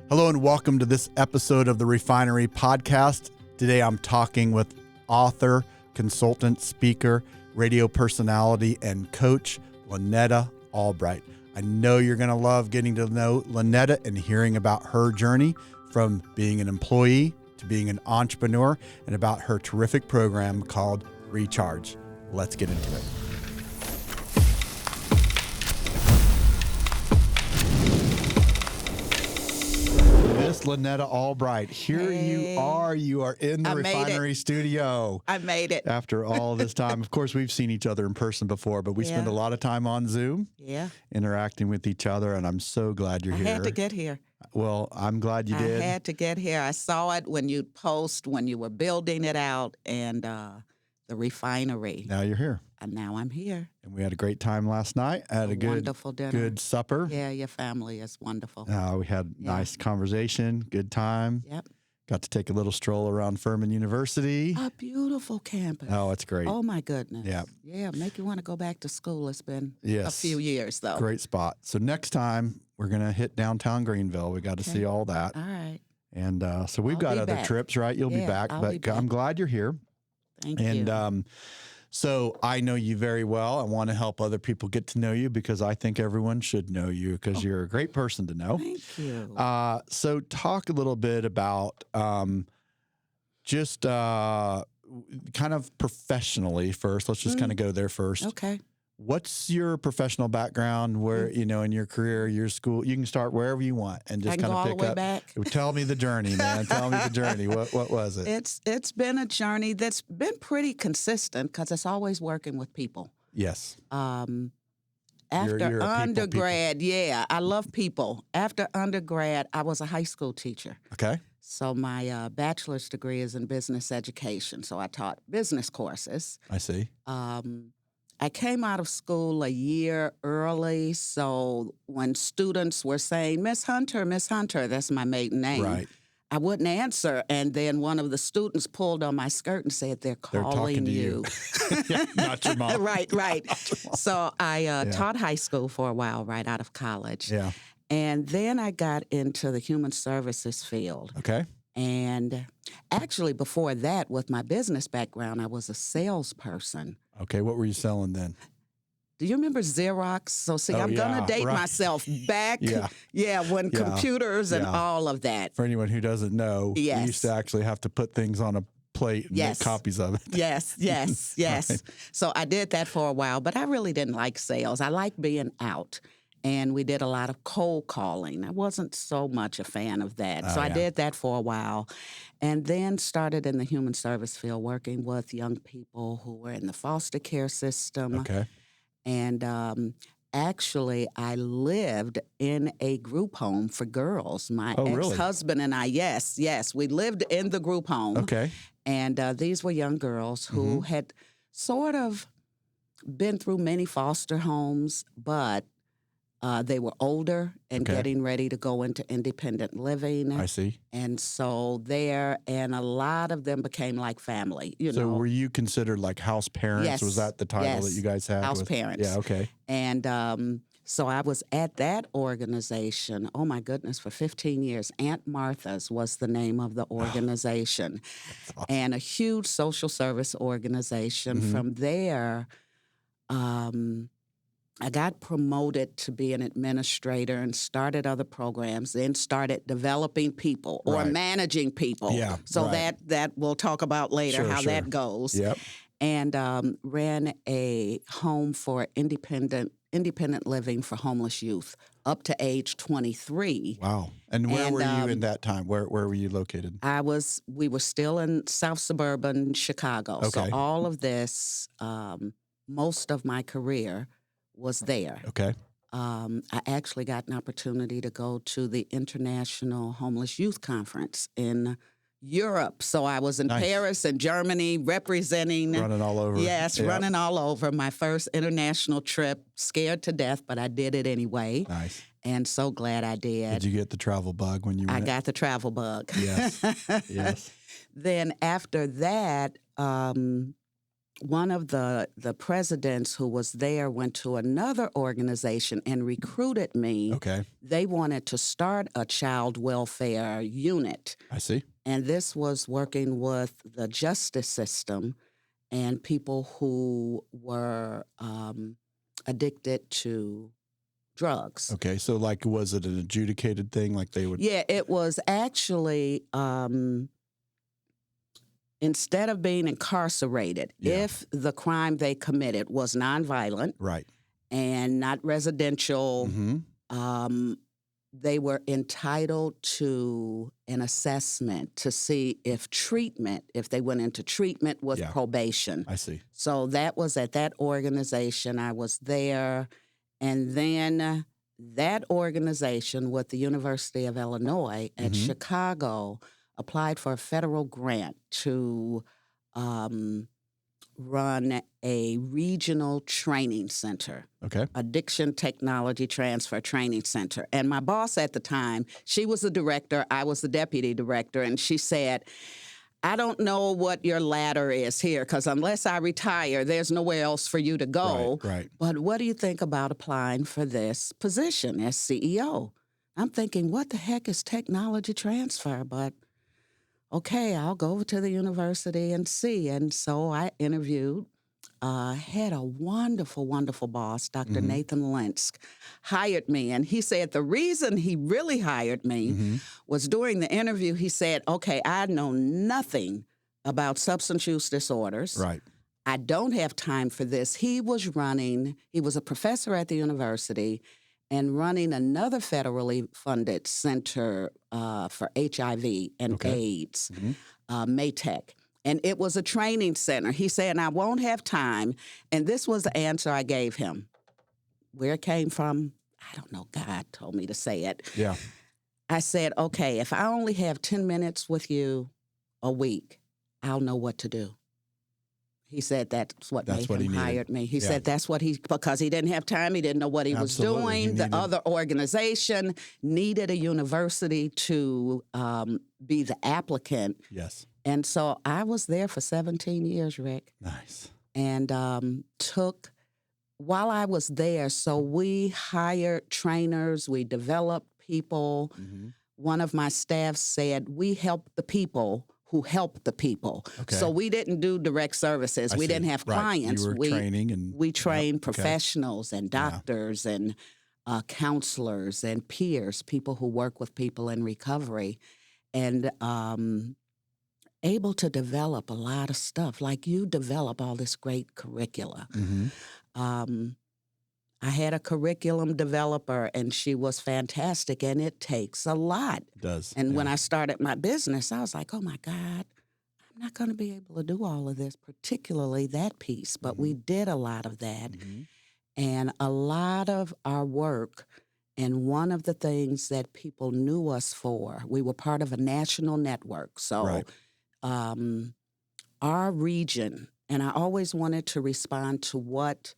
Hello and welcome to this episode of the Refinery Podcast. Today I'm talking with author, consultant, speaker, radio personality, and coach, Lonnetta Albright. I know you're going to love getting to know Lonnetta and hearing about her journey from being an employee to being an entrepreneur and about her terrific program called Recharge. Let's get into it. Miss Lonnetta Albright, here you are in the Refinery studio. I made it. After all this time. Of course, we've seen each other in person before, but we spend a lot of time on Zoom interacting with each other, and I'm so glad you're here. I had to get here. Well, I'm glad you did. I had to get here. I saw it when you post, when you were building it out, and the refinery. Now you're here. And now I'm here. And we had a great time last night. I had a wonderful dinner. Good supper. Yeah, your family is wonderful. We had nice conversation, good time. Yep. Got to take a little stroll around Furman University. A beautiful campus. Oh, it's great. Oh, my goodness. Yeah. Yeah, make you want to go back to school. It's been a few years, though. Great spot. So next time, we're going to hit downtown Greenville. We got to see all that. All right. And so we've got other trips, right? You'll be back. But I'm glad you're here. Thank you. And so I know you very well. I want to help other people get to know you because I think everyone should know you because you're a great person to know. Thank you. So talk a little bit about just kind of professionally first. Let's just kind of go there first. Okay. What's your professional background? Where in your career, your school? You can start wherever you want and just kind of pick up. Back. Tell me the journey, man. Tell me the journey. What was it? It's been a journey that's been pretty consistent because it's always working with people. Yes. After you're undergrad, I love people. After undergrad, I was a high school teacher. Okay. So my bachelor's degree is in business education. So I taught business courses. I see. I came out of school a year early, so when students were saying, Miss Hunter, that's my maiden name, right. I wouldn't answer, and then one of the students pulled on my skirt and said, they're calling you. Not your mom. Right. So I taught high school for a while right out of college. Yeah. And then I got into the human services field. Okay. And actually before that, with my business background, I was a salesperson. Okay, what were you selling then? Do you remember Xerox? So see, I'm going to date myself back. When computers and all of that. For anyone who doesn't know, we used to actually have to put things on a plate and make copies of it. Yes. Right. So I did that for a while, but I really didn't like sales. I like being out. And we did a lot of cold calling. I wasn't so much a fan of that. So I did that for a while and then started in the human service field working with young people who were in the foster care system. Okay. And actually, I lived in a group home for girls. My ex-husband and I, yes, we lived in the group home. Okay. And these were young girls who had sort of been through many foster homes, but they were older and getting ready to go into independent living. I see. And so and a lot of them became like family, So were you considered like house parents? Yes. Was that the title that you guys had? House parents. Yeah, okay. And so I was at that organization, oh my goodness, for 15 years. Aunt Martha's was the name of the organization. Awesome. And a huge social service organization. From there, I got promoted to be an administrator and started other programs, then started developing people or managing people. Yeah, so that we'll talk about later how that goes. Yep. And ran a home for independent living for homeless youth up to age 23. Wow. And where were you in that time? Where were you located? We were still in South Suburban Chicago. Okay. So all of this, most of my career was there. Okay. I actually got an opportunity to go to the International Homeless Youth Conference in Europe. So I was in Paris and Germany representing. Running all over. Yes, running all over. My first international trip, scared to death, but I did it anyway. Nice. And so glad I did. Did you get the travel bug when you went? I got the travel bug. Yes. Then after that, one of the presidents who was there went to another organization and recruited me. Okay. They wanted to start a child welfare unit. I see. And this was working with the justice system and people who were addicted to drugs. Okay. So, like, was it an adjudicated thing? Like they would? Yeah, it was actually, instead of being incarcerated, if the crime they committed was nonviolent, Right. and not residential, Mm-hmm. they were entitled to an assessment to see if they went into treatment with probation. I see. So that was at that organization. I was there. And then that organization with the University of Illinois at Chicago applied for a federal grant to run a regional training center. Okay. Addiction Technology Transfer Training Center. And my boss at the time, she was the director, I was the deputy director, and she said, I don't know what your ladder is here, because unless I retire, there's nowhere else for you to go. Right. But what do you think about applying for this position as CEO? I'm thinking, what the heck is technology transfer? But okay, I'll go over to the university and see. And so I interviewed, had a wonderful, wonderful boss, Dr. Nathan Lensk, hired me. And he said the reason he really hired me was during the interview, he said, okay, I know nothing about substance use disorders. Right. I don't have time for this. He was a professor at the university and running another federally funded center for HIV and AIDS, Maytech. And it was a training center. He said, I won't have time. And this was the answer I gave him. Where it came from, I don't know. God told me to say it. Yeah. I said, okay, if I only have 10 minutes with you a week, I'll know what to do. He said that's what made him hired me. He said that's what because he didn't have time. He didn't know what he was doing. The other organization needed a university to be the applicant. Yes. And so I was there for 17 years, Rick. Nice. And while I was there, so we hired trainers, we developed people. One of my staff said, we help the people who help the people. Okay. So we didn't do direct services. We didn't have clients. You were training and we trained professionals and doctors and counselors and peers, people who work with people in recovery, and able to develop a lot of stuff. Like you develop all this great curricula. I had a curriculum developer, and she was fantastic, and it takes a lot. It does. And when I started my business, I was like, oh, my God, I'm not going to be able to do all of this, particularly that piece. But we did a lot of that. And a lot of our work, and one of the things that people knew us for, we were part of a national network. So our region, and I always wanted to respond to what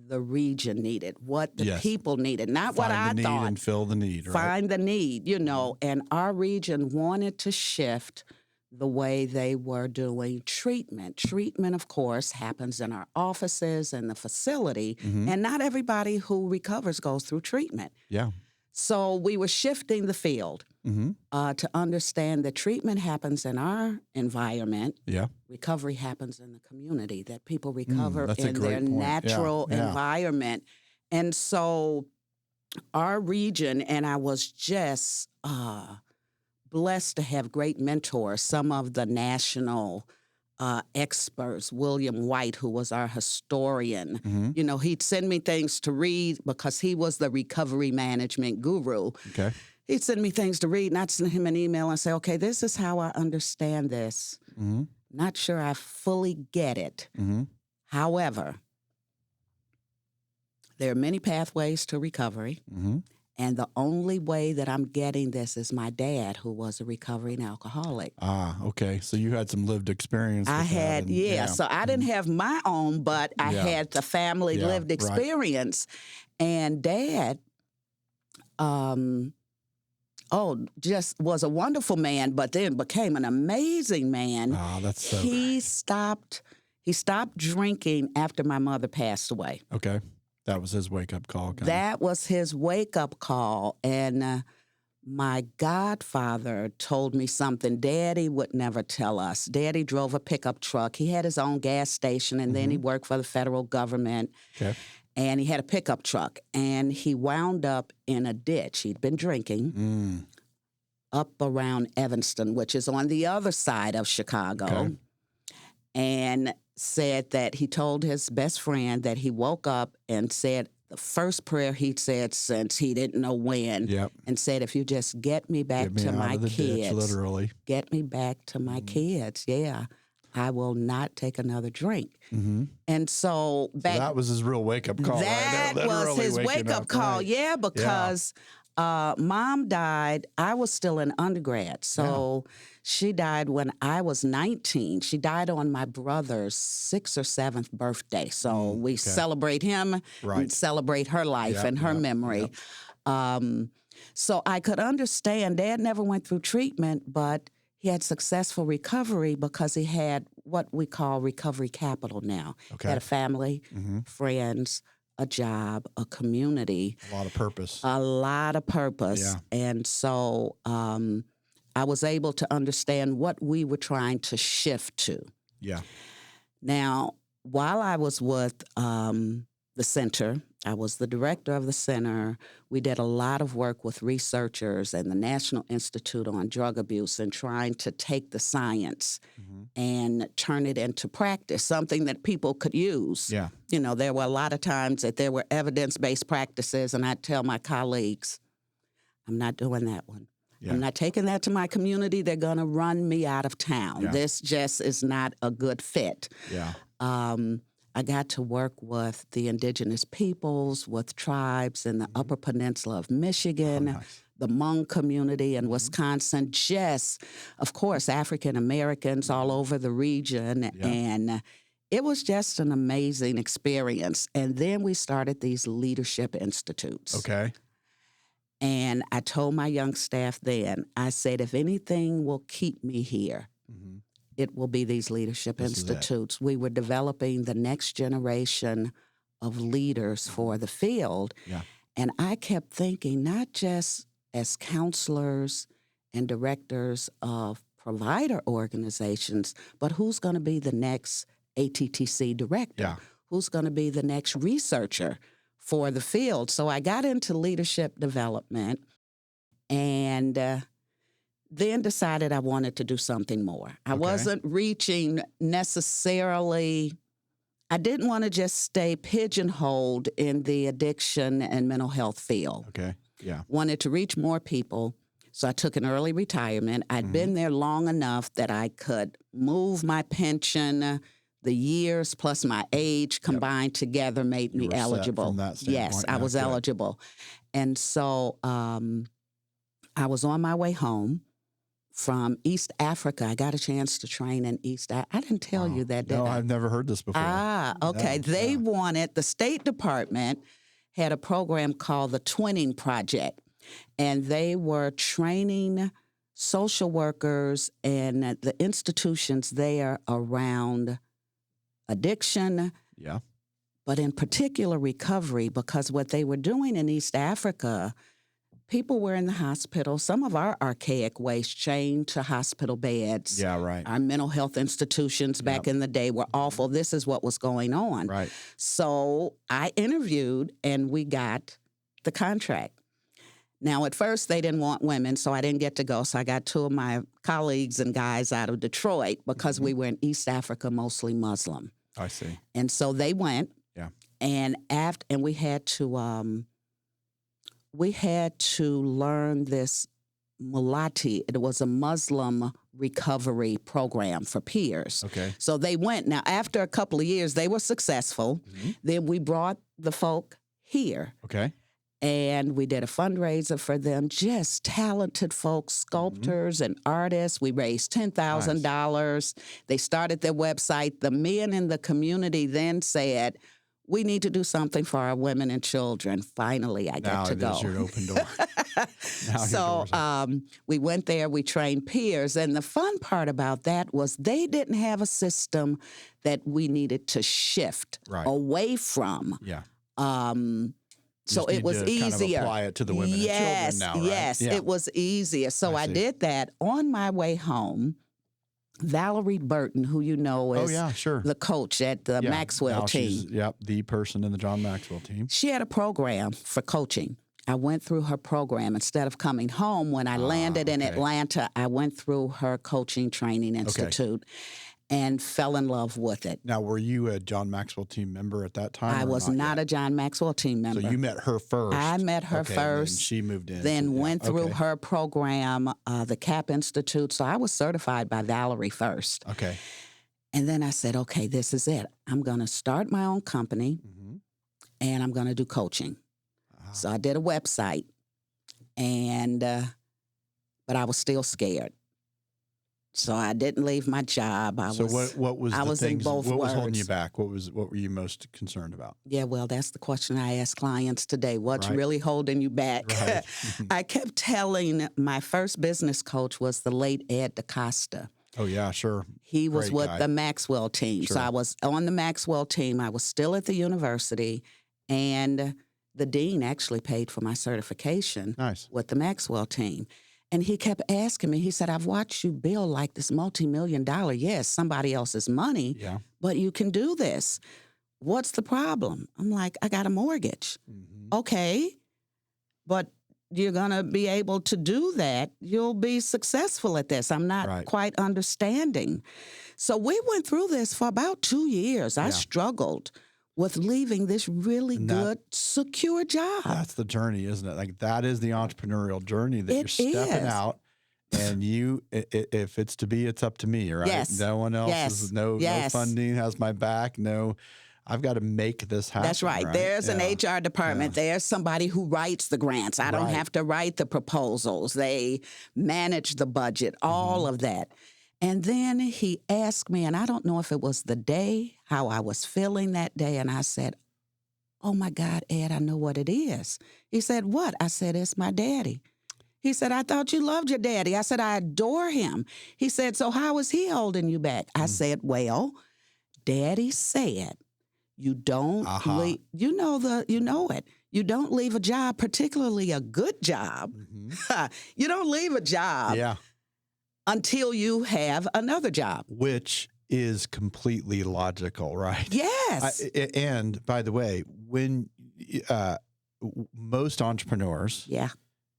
the region needed, what the people needed, not what I thought. Find the need and fill the need, right? Find the need, and our region wanted to shift the way they were doing treatment. Treatment, of course, happens in our offices and the facility, and not everybody who recovers goes through treatment. Yeah. So we were shifting the field to understand that treatment happens in our environment. Yeah. Recovery happens in the community, that people recover in their point. natural environment. And so our region, and I was just blessed to have great mentors, some of the national experts, William White, who was our historian. He'd send me things to read because he was the recovery management guru. Okay. He'd send me things to read, and I'd send him an email and say, okay, this is how I understand this. Not sure I fully get it. However, there are many pathways to recovery. And the only way that I'm getting this is my dad, who was a recovering alcoholic. Ah, okay. So you had some lived experience. I had, So I didn't have my own, but I had the family lived experience. And Dad, just was a wonderful man, but then became an amazing man. Oh, that's so He great. stopped He stopped drinking after my mother passed away. Okay. That was his wake-up call. That was his wake-up call. And my godfather told me something Daddy would never tell us. Daddy drove a pickup truck. He had his own gas station, and then he worked for the federal government. Okay. And he had a pickup truck. And he wound up in a ditch. He'd been drinking up around Evanston, which is on the other side of Chicago. Okay. And said that he told his best friend that he woke up and said the first prayer he'd said since he didn't know when, and said, if you just get me back to my kids, ditch, literally. Get me back to my kids, I will not take another drink. And so that was his real wake-up call. That was his wake-up call, because Mom died. I was still in undergrad, so she died when I was 19. She died on my brother's 6th or 7th birthday. So we celebrate him and celebrate her life and her memory. So I could understand. Dad never went through treatment, but he had successful recovery because he had what we call recovery capital now. He had a family, friends, a job, a community. A lot of purpose. Yeah. And so I was able to understand what we were trying to shift to. Yeah. Now, while I was with the center, I was the director of the center. We did a lot of work with researchers and the National Institute on Drug Abuse and trying to take the science and turn it into practice, something that people could use. Yeah. You know, there were a lot of times that there were evidence-based practices, and I'd tell my colleagues, I'm not doing that one. I'm not taking that to my community. They're going to run me out of town. This just is not a good fit. I got to work with the indigenous peoples, with tribes in the Upper Peninsula of Michigan, the Hmong community in Wisconsin, just, of course, African Americans all over the region. And it was just an amazing experience. And then we started these leadership institutes. Okay. And I told my young staff then, I said, if anything will keep me here, it will be these leadership institutes. We were developing the next generation of leaders for the field. And I kept thinking, not just as counselors and directors of provider organizations, but who's going to be the next ATTC director? Who's going to be the next researcher for the field? So I got into leadership development and then decided I wanted to do something more. I wasn't reaching necessarily, I didn't want to just stay pigeonholed in the addiction and mental health field. Wanted to reach more people. So I took an early retirement. I'd been there long enough that I could move my pension. The years plus my age combined together made me eligible. From that standpoint. Yes, I was eligible. And so I was on my way home from East Africa. I got a chance to train in East Africa. I didn't tell you that, did I? No, I've never heard this before. Okay. They wanted, the State Department had a program called the Twinning Project, and they were training social workers and the institutions there around addiction, but in particular recovery, because what they were doing in East Africa, people were in the hospital. Some of our archaic ways chained to hospital beds. Our mental health institutions back in the day were awful. This is what was going on. So I interviewed, and we got the contract. Now, at first, they didn't want women, so I didn't get to go. So I got two of my colleagues and guys out of Detroit because we were in East Africa, mostly Muslim. I see. And so they went. And we had to learn this Mulati. It was a Muslim recovery program for peers. So they went. Now, after a couple of years, they were successful. Then we brought the folk here. And we did a fundraiser for them, just talented folks, sculptors and artists. We raised $10,000. They started their website. The men in the community then said, we need to do something for our women and children. Finally, I get to go. Now your open door. So we went there, we trained peers. And the fun part about that was they didn't have a system that we needed to shift away from. Yeah. So it was easier. Kind of apply it to the women and children now, right? Yes, it was easier. So I did that. On my way home, Valerie Burton, who you know is the coach at the Maxwell team. She's, the person in the John Maxwell team. She had a program for coaching. I went through her program. Instead of coming home, when I landed in Atlanta, I went through her coaching training institute and fell in love with it. Now, were you a John Maxwell team member at that time? I was not a John Maxwell team member. So you met her first. I met her first. And she moved in. Then went through her program, the CAP Institute. So I was certified by Valerie first. Okay. And then I said, okay, this is it. I'm going to start my own company, and I'm going to do coaching. So I did a website, and but I was still scared. So I didn't leave my job. What was holding you back? What were you most concerned about? Yeah, well, that's the question I ask clients today. What's really holding you back? Right. I kept telling my first business coach was the late Ed DaCosta. Oh, yeah, sure. He was with the Maxwell team. Sure. So I was on the Maxwell team. I was still at the university, and the dean actually paid for my certification with the Maxwell team. And he kept asking me, he said, I've watched you build like this multi-million-dollar, somebody else's money, but you can do this. What's the problem? I'm like, I got a mortgage. Okay, but you're going to be able to do that. You'll be successful at this. I'm not quite understanding. So we went through this for about 2 years. I struggled with leaving this really good, secure job. That's the journey, isn't it? Like, that is the entrepreneurial journey that you're stepping out. And if it's to be, it's up to me, right? Yes. No one else is, no funding has my back. No, I've got to make this happen. That's right. There's an HR department. There's somebody who writes the grants. I don't have to write the proposals. They manage the budget, all of that. And then he asked me, and I don't know if it was the day, how I was feeling that day, and I said, oh, my God, Ed, I know what it is. He said, what? I said, it's my daddy. He said, I thought you loved your daddy. I said, I adore him. He said, so how is he holding you back? I said, well, Daddy said, you don't leave, you know it. You don't leave a job, particularly a good job. You don't leave a job until you have another job. Which is completely logical, right? Yes. And by the way, when most entrepreneurs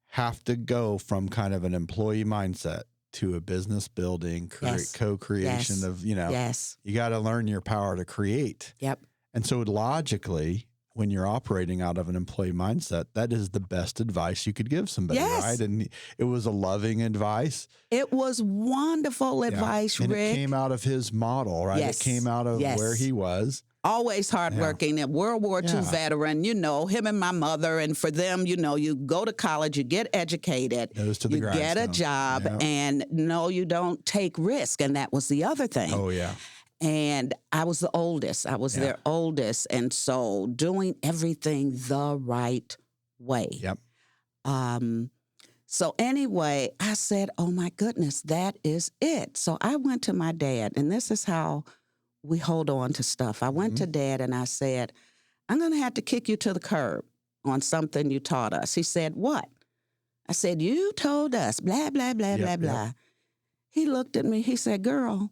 have to go from kind of an employee mindset to a business building, co-creation of, you got to learn your power to create. Yep. And so logically, when you're operating out of an employee mindset, that is the best advice you could give somebody, right? And it was a loving advice. It was wonderful advice, and Rick. It came out of his model, right? It came out of where he was. Always hardworking, a World War II veteran, him and my mother. And for them, you go to college, you get educated, you get a job, and no, you don't take risk. And that was the other thing. Oh, yeah. And I was the oldest. I was their oldest. And so doing everything the right way. Yep. So anyway, I said, oh, my goodness, that is it. So I went to my dad, and this is how we hold on to stuff. I went to Dad, and I said, I'm going to have to kick you to the curb on something you taught us. He said, what? I said, you told us, blah, blah, blah, blah, blah. He looked at me. He said, girl,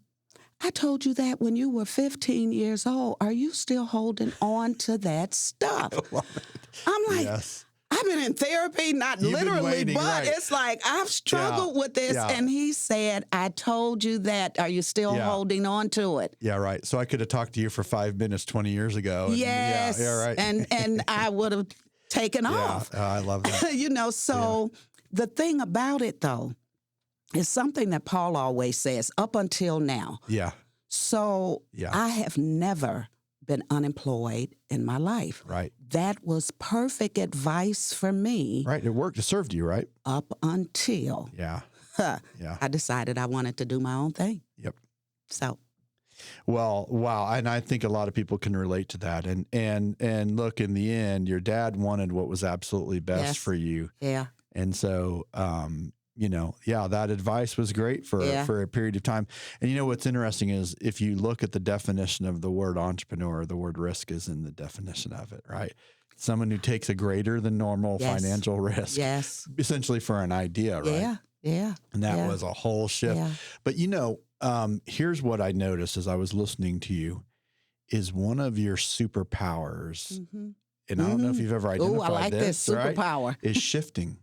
I told you that when you were 15 years old. Are you still holding on to that stuff? I'm like, I've been in therapy, not literally, but it's like I've struggled with this. And he said, I told you that. Are you still holding on to it? Yeah, right. So I could have talked to you for 5 minutes 20 years ago. And, yes. Right. And I would have taken off. I love that. So the thing about it, though, is something that Paul always says, up until now. Yeah. So I have never been unemployed in my life. Right. That was perfect advice for me. Right. It worked. It served you, right? Up until I decided I wanted to do my own thing. Yep. So Well, wow. And I think a lot of people can relate to that. And look, in the end, your dad wanted what was absolutely best for you. Yeah. And so, that advice was great for a period of time. And what's interesting is if you look at the definition of the word entrepreneur, the word risk is in the definition of it, right? Someone who takes a greater than normal financial risk, essentially for an idea, right? Yeah. And that was a whole shift. Yeah. But here's what I noticed as I was listening to you is one of your superpowers, and I don't know if you've ever identified I like this superpower, right, is shifting.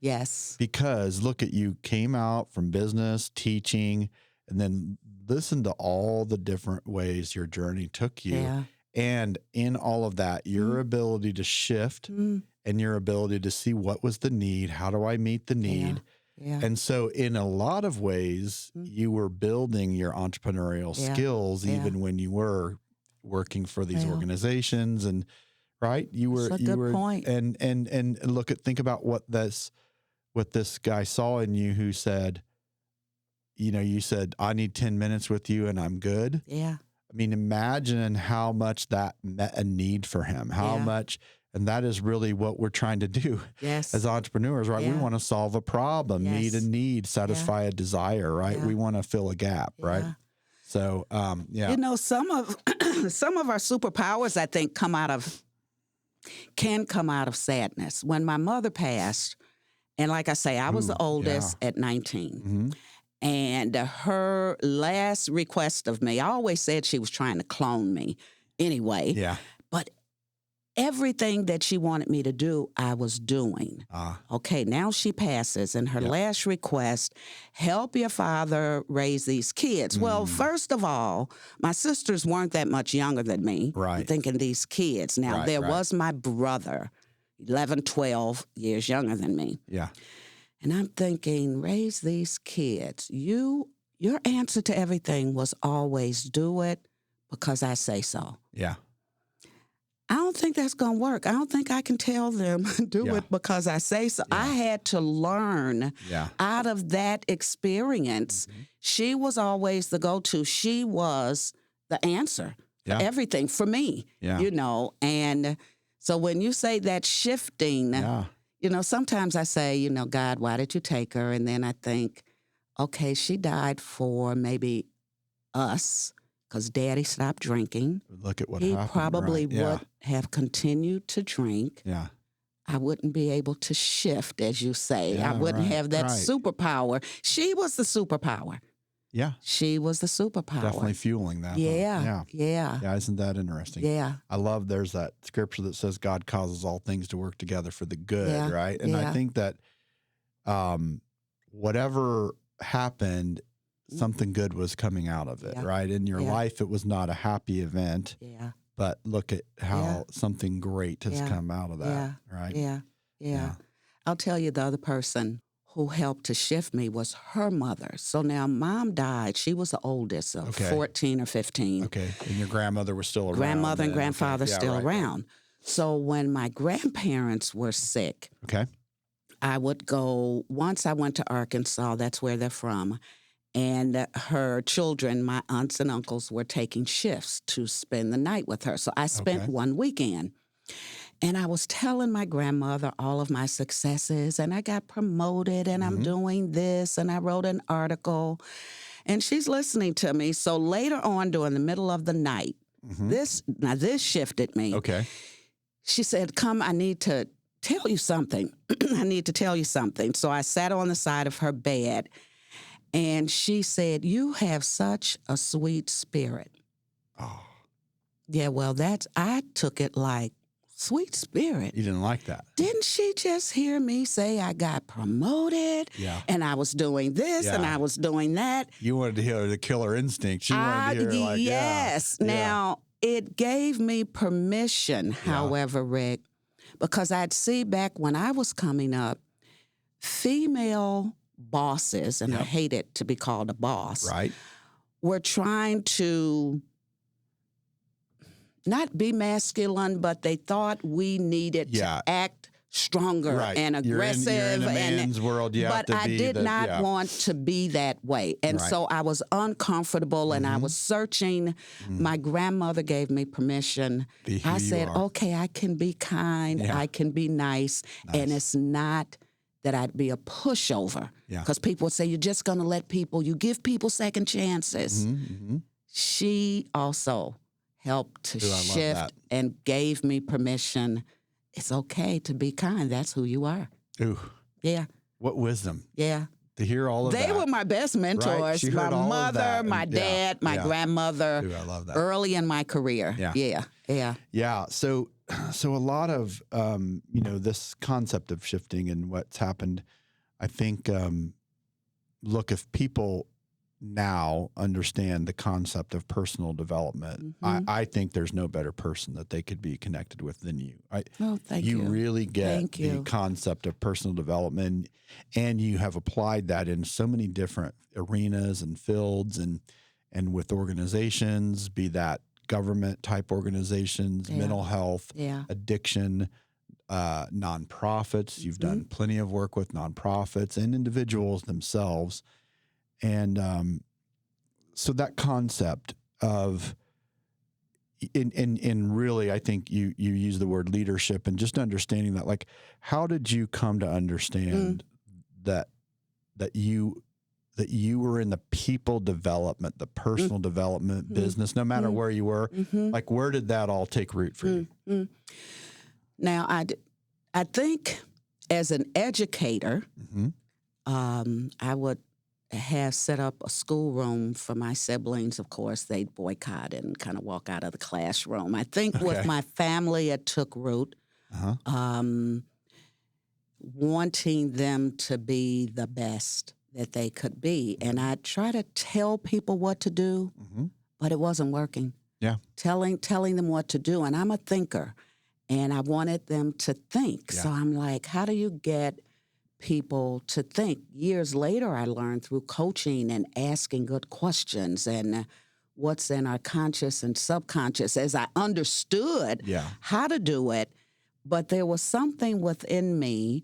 Yes. Because look at you came out from business, teaching, and then listen to all the different ways your journey took you. Yeah. And in all of that, your ability to shift and your ability to see what was the need, how do I meet the need? Yeah. And so in a lot of ways, you were building your entrepreneurial skills even when you were working for these organizations and right? You were good point. And think about what this guy saw in you who said, you said, I need 10 minutes with you and I'm good. Yeah. I mean, imagine how much that met a need for him, how much, and that is really what we're trying to do as entrepreneurs, right? We want to solve a problem, meet a need, satisfy a desire, right? We want to fill a gap, right? So, some of our superpowers, I think, can come out of sadness. When my mother passed, and like I say, I was the oldest at 19. Mm-hmm. And her last request of me, I always said she was trying to clone me anyway. Yeah. But everything that she wanted me to do, I was doing. Okay, now she passes, and her last request, help your father raise these kids. Well, first of all, my sisters weren't that much younger than me. Right. I'm thinking these kids. Now, there was my brother, 11, 12 years younger than me. Yeah. And I'm thinking, raise these kids. Your answer to everything was always do it because I say so. Yeah. I don't think that's going to work. I don't think I can tell them do it because I say so. I had to learn out of that experience. She was always the go-to. She was the answer for everything for me, And so when you say that shifting, sometimes I say, God, why did you take her? And then I think, okay, she died for maybe us because Daddy stopped drinking. Look at what happened. He probably would have continued to drink. Yeah. I wouldn't be able to shift, as you say. I wouldn't have that superpower. She was the superpower. Yeah. She was the superpower. Definitely fueling that. Yeah. Yeah. Isn't that interesting? Yeah. I love there's that scripture that says God causes all things to work together for the good, right? And I think that whatever happened, something good was coming out of it, right? In your life, it was not a happy event. Yeah. But look at how something great has come out of that, right? Yeah. I'll tell you, the other person who helped to shift me was her mother. So now Mom died. She was the oldest of 14 or 15. Okay. And your grandmother was still around. Grandmother and grandfather still around. So when my grandparents were sick, I would go, once I went to Arkansas, that's where they're from, and her children, my aunts and uncles, were taking shifts to spend the night with her. So I spent one weekend. And I was telling my grandmother all of my successes, and I got promoted, and I'm doing this, and I wrote an article, and she's listening to me. So later on, during the middle of the night, this shifted me. Okay. She said, come, I need to tell you something. I need to tell you something. So I sat on the side of her bed, and she said, you have such a sweet spirit. Oh. Yeah, well, I took it like, sweet spirit. You didn't like that. Didn't she just hear me say I got promoted? Yeah. And I was doing this and I was doing that. You wanted to hear the killer instinct. She wanted to hear like, yes. Now, it gave me permission, however, Rick, because I'd see back when I was coming up, female bosses, and I hated to be called a boss, were trying to not be masculine, but they thought we needed to act stronger and aggressive. You're in a man's world. But I did not want to be that way. And so I was uncomfortable and I was searching. My grandmother gave me permission. I said, okay, I can be kind. I can be nice. And it's not that I'd be a pushover. Because people would say, you're just going to let people, you give people second chances. She also helped to shift and gave me permission. It's okay to be kind. That's who you are. Ooh. Yeah. What wisdom. Yeah. To hear all of that. They were my best mentors. Right? My mother, my dad, my grandmother. Ooh, I love that. Early in my career. Yeah. So a lot of, this concept of shifting and what's happened, I think, look, if people now understand the concept of personal development, I think there's no better person that they could be connected with than you. Thank you. You really get the concept of personal development, and you have applied that in so many different arenas and fields and with organizations, be that government type organizations, mental health, addiction, nonprofits. You've done plenty of work with nonprofits and individuals themselves. And so that concept of, in really, I think you use the word leadership and just understanding that, like, how did you come to understand that you were in the people development, the personal development business, no matter where you were, like, where did that all take root for you? Now, I think as an educator, I would have set up a schoolroom for my siblings. Of course, they'd boycott and kind of walk out of the classroom. I think with my family, it took root, wanting them to be the best that they could be. And I try to tell people what to do, but it wasn't working. Yeah. Telling them what to do. And I'm a thinker, and I wanted them to think. So I'm like, how do you get people to think? Years later, I learned through coaching and asking good questions and what's in our conscious and subconscious, as I understood how to do it. But there was something within me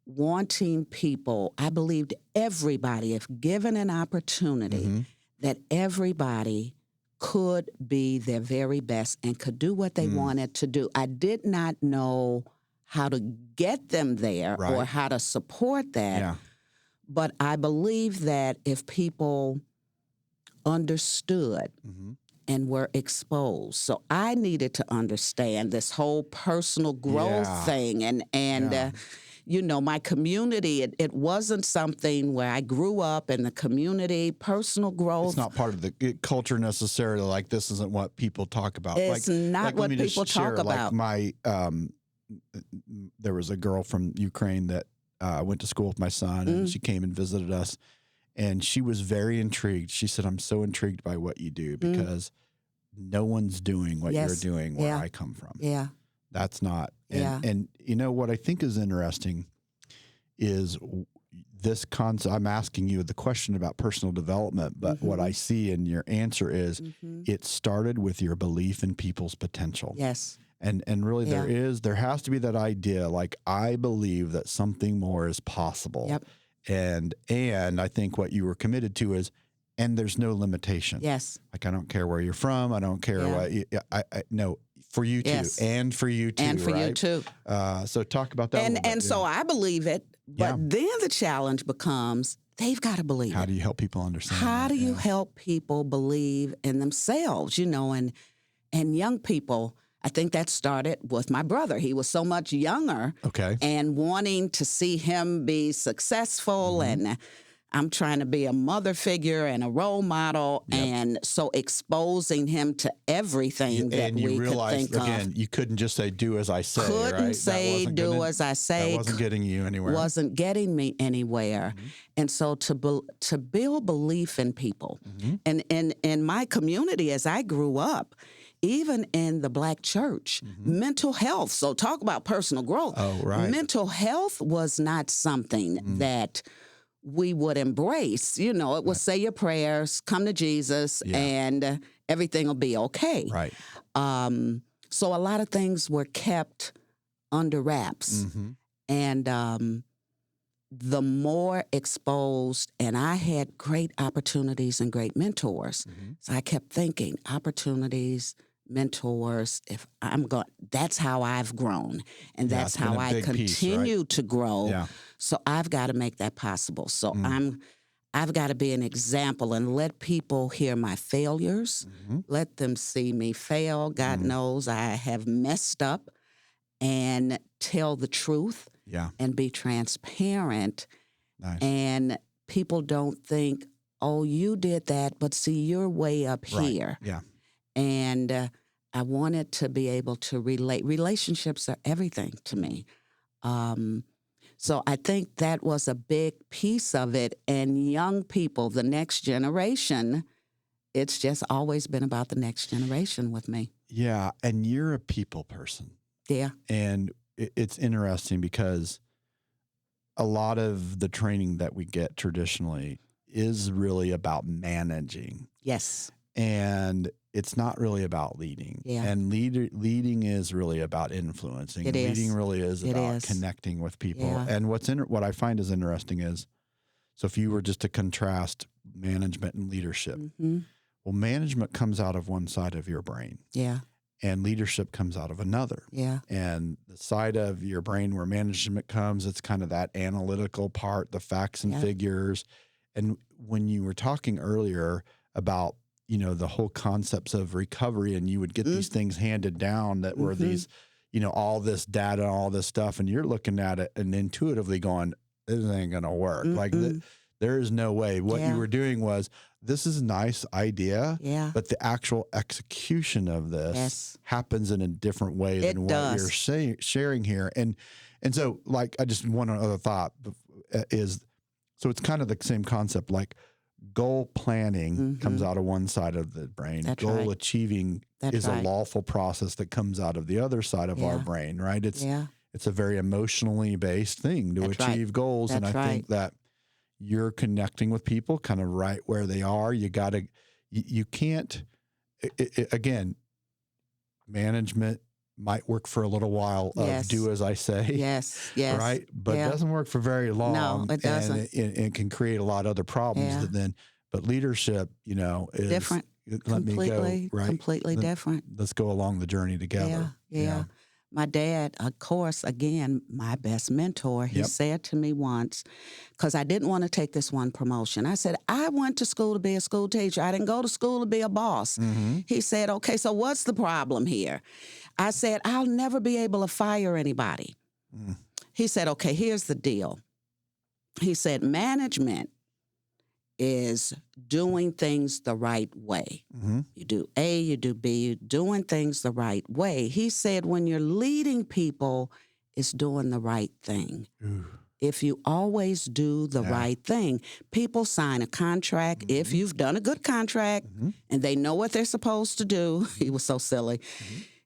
wanting people. I believed everybody, if given an opportunity, that everybody could be their very best and could do what they wanted to do. I did not know how to get them there or how to support that. But I believe that if people understood and were exposed. So I needed to understand this whole personal growth thing. And my community, it wasn't something where I grew up in the community. Personal growth. It's not part of the culture necessarily. Like, this isn't what people talk about. It's not what people talk about. Like there was a girl from Ukraine that went to school with my son, and she came and visited us, and she was very intrigued. She said, I'm so intrigued by what you do because no one's doing what you're doing where I come from. That's not. And what I think is interesting is this concept. I'm asking you the question about personal development, but what I see in your answer is it started with your belief in people's potential. Yes. And really there has to be that idea, like, I believe that something more is possible. Yep. And I think what you were committed to is, and there's no limitation. Yes. Like, I don't care where you're from. I don't care what no, for you too. And for you too. And for you too. So talk about that. And so I believe it, but then the challenge becomes, they've got to believe How do you help people understand How that? do you help people believe in themselves, and young people? I think that started with my brother. He was so much younger. Okay. And wanting to see him be successful. And I'm trying to be a mother figure and a role model. And so exposing him to everything that we could think of. Again, you couldn't just say, do as I say, Couldn't say, do as I say. That wasn't getting you anywhere. Wasn't getting me anywhere. And so to build belief in people. And in my community, as I grew up, even in the Black church, mental health. So talk about personal growth. Oh, right. Mental health was not something that we would embrace. It was say your prayers, come to Jesus, and everything will be okay. Right. So a lot of things were kept under wraps. Mm-hmm. And the more exposed, and I had great opportunities and great mentors. Mm-hmm. So I kept thinking, opportunities, mentors, that's how I've grown. And that's how I continue to grow. Yeah. So I've got to make that possible. So I've got to be an example and let people hear my failures, let them see me fail. God knows I have messed up, and tell the truth. Yeah. And be transparent. Nice. And people don't think, oh, you did that, but see, you're way up here. Yeah. And I wanted to be able to relate. Relationships are everything to me. So I think that was a big piece of it. And young people, the next generation, it's just always been about the next generation with me. Yeah. And you're a people person. Yeah. And it's interesting because a lot of the training that we get traditionally is really about managing. Yes. And it's not really about leading. Yeah. And leading is really about influencing. It is. Leading really is It about is. connecting with people. Yeah. And what I find is interesting is, so if you were just to contrast management and leadership, well, management comes out of one side of your brain. Yeah. And leadership comes out of another. Yeah. And the side of your brain where management comes, it's kind of that analytical part, the facts and figures. And when you were talking earlier about, the whole concepts of recovery, and you would get these things handed down that were these, all this data, all this stuff, and you're looking at it and intuitively going, this ain't going to work. Like there is no way. What you were doing was, this is a nice idea, but the actual execution of this happens in a different way than what you're sharing here. And so, like, I just one other thought is, so it's kind of the same concept, like goal planning comes out of one side of the brain. That's goal right. achieving is a lawful process that comes out of the other side of our brain, right? It's a very emotionally based thing to achieve goals. That's and I think that you're connecting with people kind of right where they are. You can't, again, management might work for a little while of do as I say. Yes. Right? But it doesn't work for very long. No, it doesn't. And it can create a lot of other problems but leadership, is different. Let me go, right? Completely different. Let's go along the journey together. Yeah. My dad, of course, again, my best mentor, he said to me once, because I didn't want to take this one promotion. I said, I went to school to be a school teacher. I didn't go to school to be a boss. He said, okay, so what's the problem here? I said, I'll never be able to fire anybody. He said, okay, here's the deal. He said, management is doing things the right way. You do A, you do B, you're doing things the right way. He said, when you're leading people, it's doing the right thing. Ooh. If you always do the right thing, people sign a contract. If you've done a good contract and they know what they're supposed to do, he was so silly.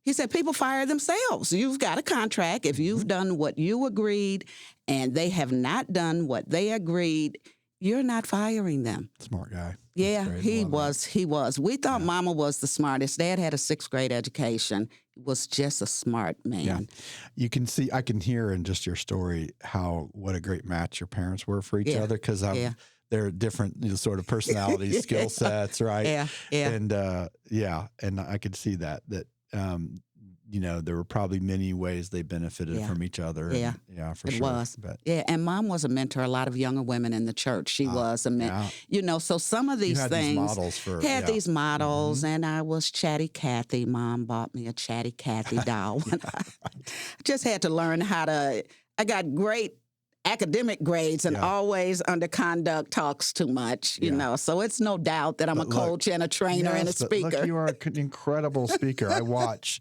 He said, people fire themselves. You've got a contract. If you've done what you agreed and they have not done what they agreed, you're not firing them. Smart guy. Yeah, he was. He was. We thought Mama was the smartest. Dad had a 6th grade education. He was just a smart man. Yeah. You can see, I can hear in just your story what a great match your parents were for each other, because they're different sort of personalities, skill sets, right? Yeah. And and I could see that there were probably many ways they benefited from each other. Yeah. And, for it sure. was. But, and Mom was a mentor. A lot of younger women in the church. She was a mentor. So some of these things. These models and I was Chatty Cathy. Mom bought me a Chatty Cathy doll. I just had to learn I got great academic grades and always under conduct talks too much, So it's no doubt that I'm a coach and a trainer and a speaker. Look, you are an incredible speaker. I watch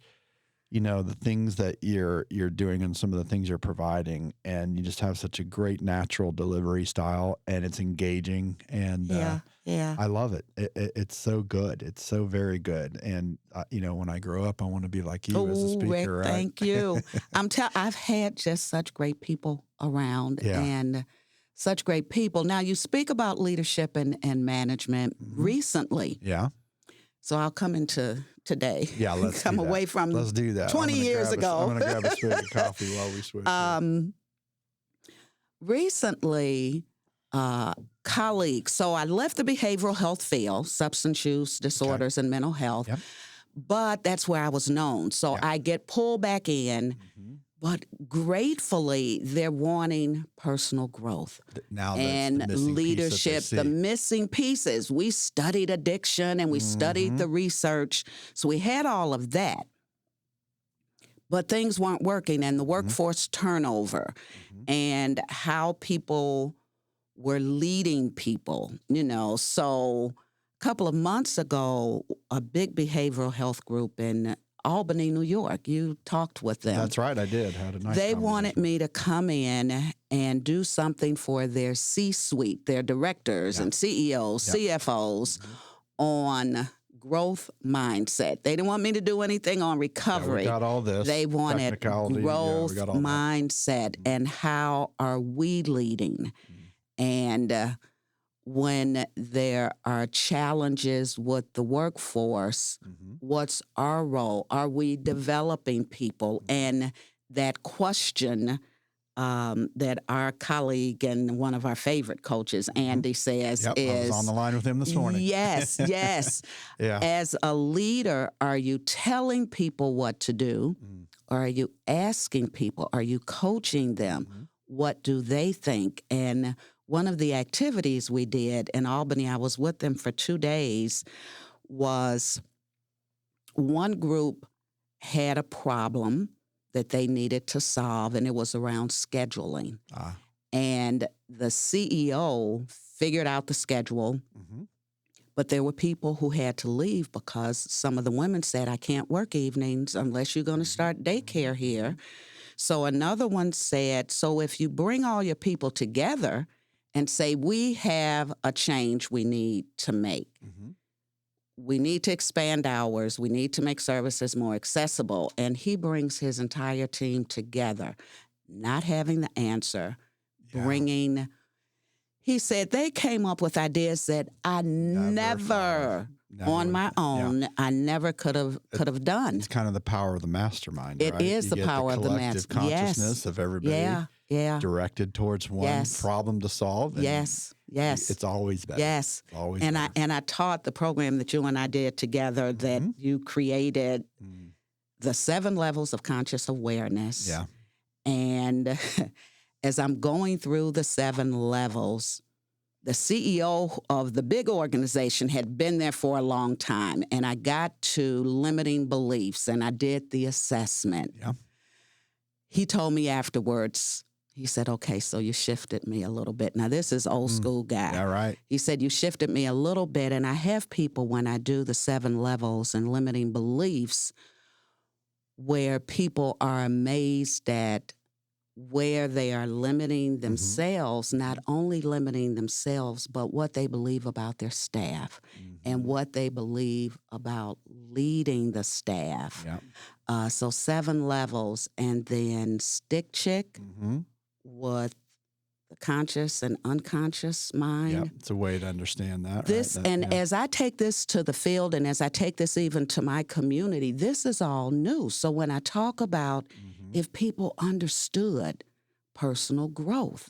the things that you're doing and some of the things you're providing, and you just have such a great natural delivery style, and it's engaging, and I love it. It's so good. It's so very good. And when I grow up, I want to be like you as a speaker. Rick, right? thank you. I've had just such great people around and such great people. Now you speak about leadership and management recently. Yeah. So I'll come into today. Yeah, let's come do that. away from Let's do that. 20 years ago. I'm going to grab a swig of coffee while we switch. Recently, colleagues, so I left the behavioral health field, substance use disorders and mental health, but that's where I was known. So I get pulled back in, but gratefully, they're wanting personal growth now and leadership, the missing pieces. We studied addiction and we studied the research. So we had all of that. But things weren't working, and the workforce turnover and how people were leading people, So a couple of months ago, a big behavioral health group in Albany, New York, you talked with them. That's right, I did. Had a nice They wanted me to come in and do something for their C-suite, their directors and CEOs, CFOs on growth mindset. They didn't want me to do anything on recovery. We got all this. They wanted growth mindset and how are we leading? And when there are challenges with the workforce, what's our role? Are we developing people? And that question that our colleague and one of our favorite coaches, Andy, says is... I was on the line with him this morning. Yes, yes. As a leader, are you telling people what to do? Or are you asking people? Are you coaching them? What do they think? And one of the activities we did in Albany, I was with them for 2 days, was one group had a problem that they needed to solve, and it was around scheduling. And the CEO figured out the schedule, but there were people who had to leave because some of the women said, I can't work evenings unless you're going to start daycare here. So another one said, so if you bring all your people together and say, we have a change we need to make. We need to expand hours. We need to make services more accessible. And he brings his entire team together, not having the answer, bringing... He said they came up with ideas that I never on my own, I never could have done. It's kind of the power of the mastermind, right? It is the power of the mastermind. Consciousness of everybody directed towards one problem to solve. Yes. It's always better. Yes. It's always better. And I taught the program that you and I did together that you created, the 7 levels of conscious awareness. Yeah. And as I'm going through the 7 levels, the CEO of the big organization had been there for a long time, and I got to limiting beliefs, and I did the assessment. Yeah. He told me afterwards, he said, okay, so you shifted me a little bit. Now, this is old school guy. Yeah, right. He said, you shifted me a little bit, and I have people when I do the 7 levels and limiting beliefs where people are amazed at where they are limiting themselves, not only limiting themselves, but what they believe about their staff and what they believe about leading the staff. So 7 levels, and then stick chick with the conscious and unconscious mind. It's a way to understand that. This, right? As I take this to the field, and as I take this even to my community, this is all new. So when I talk about if people understood personal growth,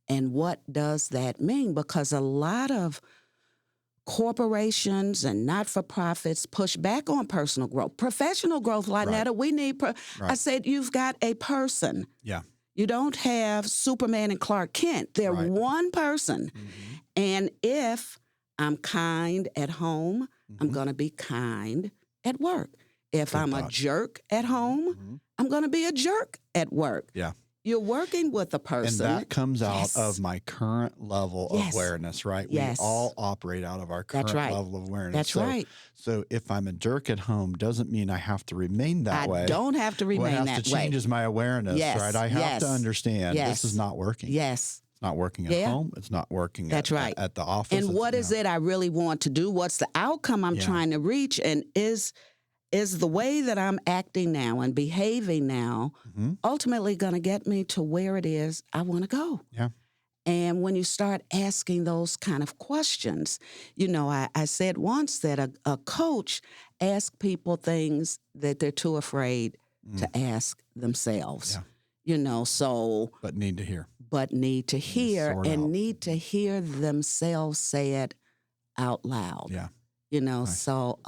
and what does that mean? Because a lot of corporations and not-for-profits push back on personal growth. Professional growth, Lonnetta, we need... I said, you've got a person. You don't have Superman and Clark Kent. They're one person. And if I'm kind at home, I'm going to be kind at work. If I'm a jerk at home, I'm going to be a jerk at work. You're working with a person. And that comes out of my current level of awareness, right? We all operate out of our current level of awareness. That's right. So if I'm a jerk at home, doesn't mean I have to remain that way. I don't have to remain that way. What has to change is my awareness, right? I have to understand this is not working. It's not working at home. It's not working at the office. And what is it I really want to do? What's the outcome I'm trying to reach? And is the way that I'm acting now and behaving now ultimately going to get me to where it is I want to go? And when you start asking those kind of questions, I said once that a coach asks people things that they're too afraid to ask themselves. Yeah. So. But need to hear. Need to hear themselves say it out loud. Yeah. Nice. So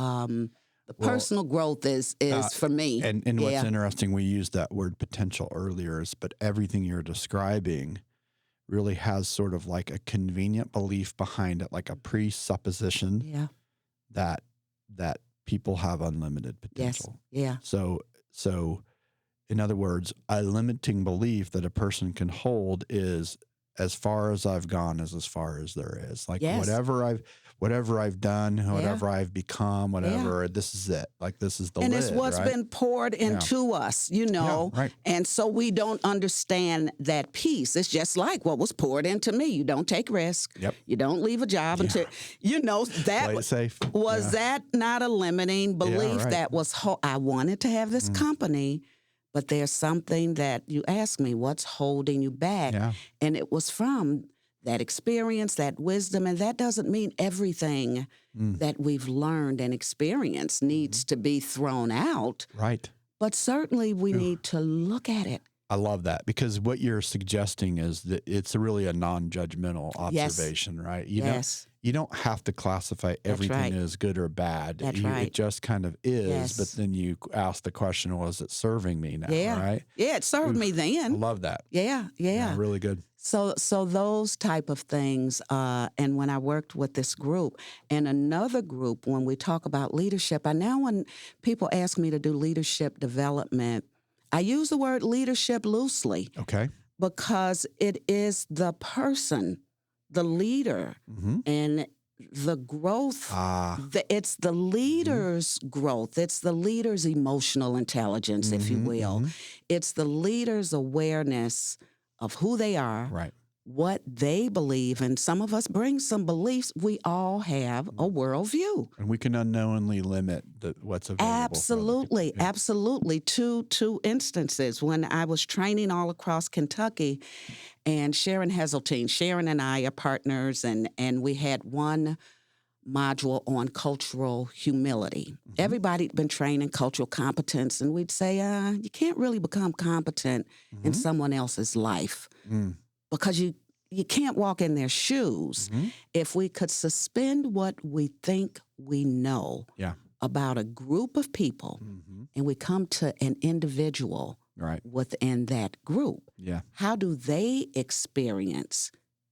the personal growth is for me. And what's interesting, we used that word potential earlier, but everything you're describing really has sort of like a convenient belief behind it, like a presupposition that people have unlimited potential. Yes. Yeah. So in other words, a limiting belief that a person can hold is as far as I've gone is as far as there is. Like whatever I've done, whatever I've become, whatever, this is it. Like this is the lid, it's what's been poured into us, right. And so we don't understand that piece. It's just like what was poured into me. You don't take risk. Yep. You don't leave a job until, that play it safe. Was that not a limiting belief that was, I wanted to have this company, but there's something that you asked me, what's holding you back? Yeah. And it was from that experience, that wisdom, and that doesn't mean everything that we've learned and experienced needs to be thrown out. Right. But certainly we need to look at it. I love that, because what you're suggesting is that it's really a non-judgmental observation, right? You don't have to classify everything as good or bad. It just kind of is, but then you ask the question, well, is it serving me now, right? Yeah, it served me then. I love that. Yeah. Really good. So those type of things, and when I worked with this group and another group, when we talk about leadership, when people ask me to do leadership development, I use the word leadership loosely. Okay. Because it is the person, the leader, and the growth. It's the leader's growth. It's the leader's emotional intelligence, if you will. It's the leader's awareness of who they are, what they believe, and some of us bring some beliefs. We all have a worldview. And we can unknowingly limit what's available. Absolutely. Absolutely. Two instances. When I was training all across Kentucky, and Sharon and I are partners, and we had one module on cultural humility. Everybody'd been trained in cultural competence, and we'd say, you can't really become competent in someone else's life because you can't walk in their shoes. If we could suspend what we think we know about a group of people and we come to an individual within that group, how do they experience